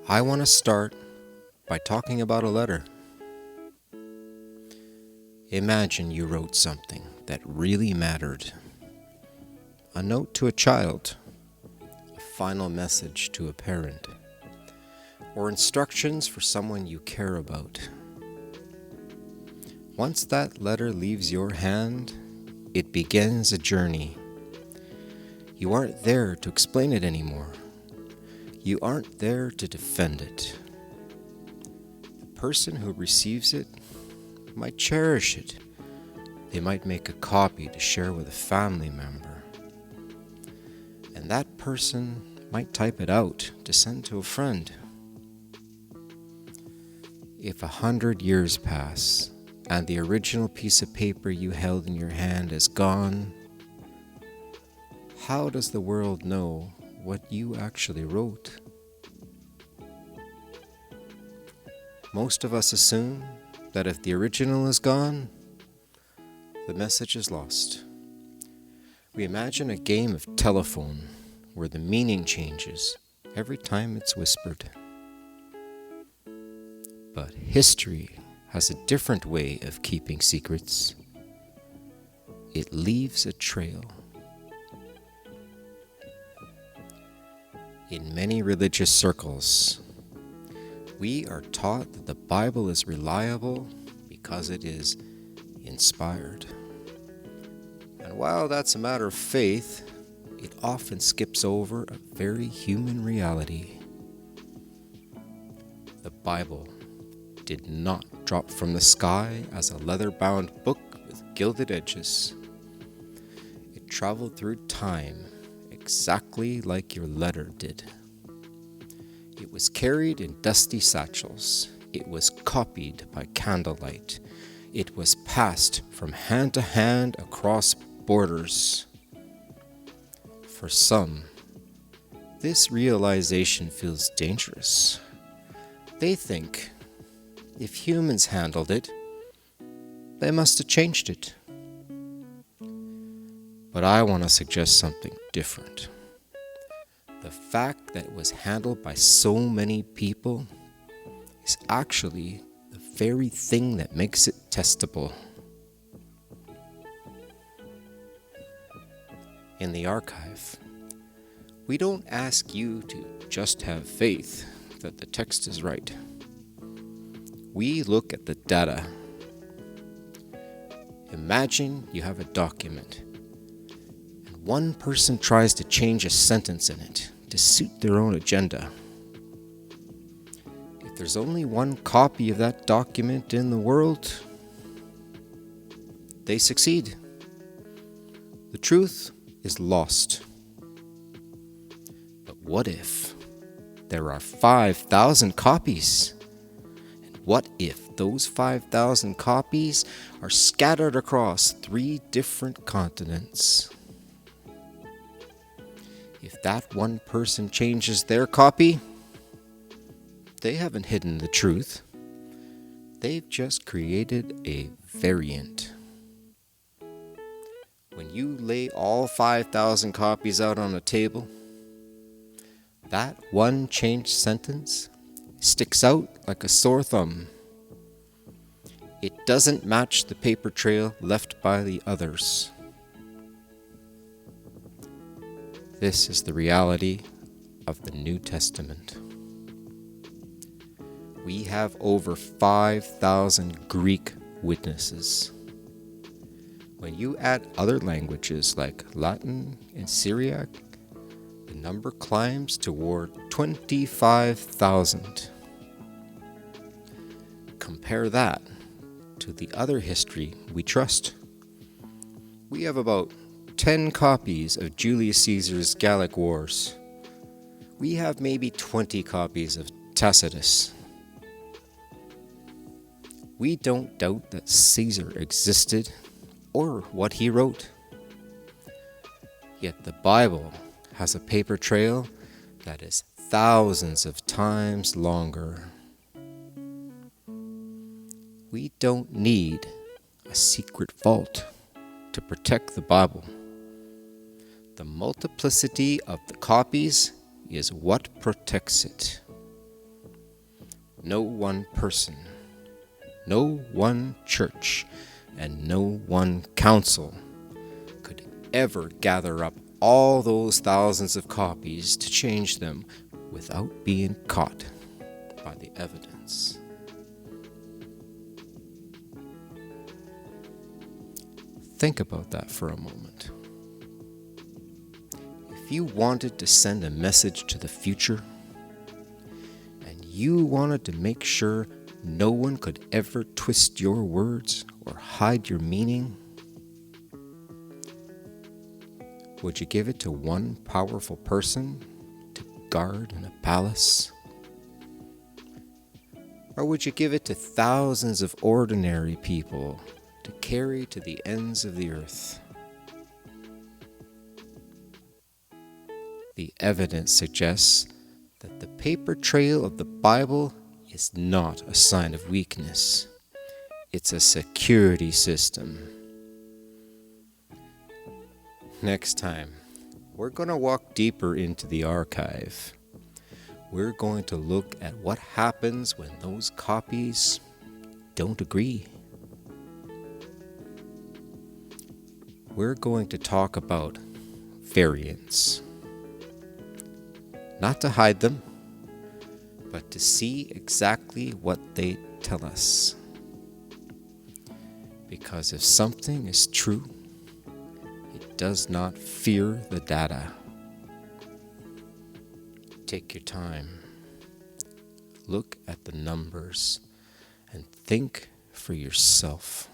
I want to start by talking about a letter. Imagine you wrote something that really mattered. A note to a child, a final message to a parent, or instructions for someone you care about. Once that letter leaves your hand, it begins a journey. You aren't there to explain it anymore. You aren't there to defend it. The person who receives it might cherish it. They might make a copy to share with a family member. And that person might type it out to send to a friend. If 100 years pass and the original piece of paper you held in your hand is gone, how does the world know what you actually wrote? Most of us assume that if the original is gone, the message is lost. We imagine a game of telephone where the meaning changes every time it's whispered. But history has a different way of keeping secrets. It leaves a trail. In many religious circles, we are taught that the Bible is reliable because it is inspired. And while that's a matter of faith, it often skips over a very human reality. The Bible did not drop from the sky as a leather-bound book with gilded edges. It traveled through time exactly like your letter did. It was carried in dusty satchels. It was copied by candlelight. It was passed from hand to hand across borders. For some, this realization feels dangerous. They think if humans handled it, they must have changed it. But I want to suggest something different. The fact that it was handled by so many people is actually the very thing that makes it testable. In the archive, we don't ask you to just have faith that the text is right. We look at the data. Imagine you have a document and one person tries to change a sentence in it to suit their own agenda. If there's only one copy of that document in the world, they succeed. The truth is lost. But what if there are 5,000 copies? And what if those 5,000 copies are scattered across 3 different continents? If that one person changes their copy, they haven't hidden the truth. They've just created a variant. When you lay all 5,000 copies out on a table, that one changed sentence sticks out like a sore thumb. It doesn't match the paper trail left by the others. This is the reality of the New Testament. We have over 5,000 Greek witnesses. When you add other languages like Latin and Syriac, the number climbs toward 25,000. Compare that to the other history we trust. We have about 10 copies of Julius Caesar's Gallic Wars. We have maybe 20 copies of Tacitus. We don't doubt that Caesar existed or what he wrote. Yet the Bible has a paper trail that is thousands of times longer. We don't need a secret vault to protect the Bible. The multiplicity of the copies is what protects it. no one person, no one church, and no one council could ever gather up all those thousands of copies to change them without being caught by the evidence. Think about that for a moment. If you wanted to send a message to the future, and you wanted to make sure no one could ever twist your words or hide your meaning, would you give it to one powerful person to guard in a palace? Or would you give it to thousands of ordinary people to carry to the ends of the earth? The evidence suggests that the paper trail of the Bible is not a sign of weakness. It's a security system. Next time, we're going to walk deeper into the archive. We're going to look at what happens when those copies don't agree. We're going to talk about variants. Not to hide them, but to see exactly what they tell us. Because if something is true, it does not fear the data. Take your time. Look at the numbers and think for yourself.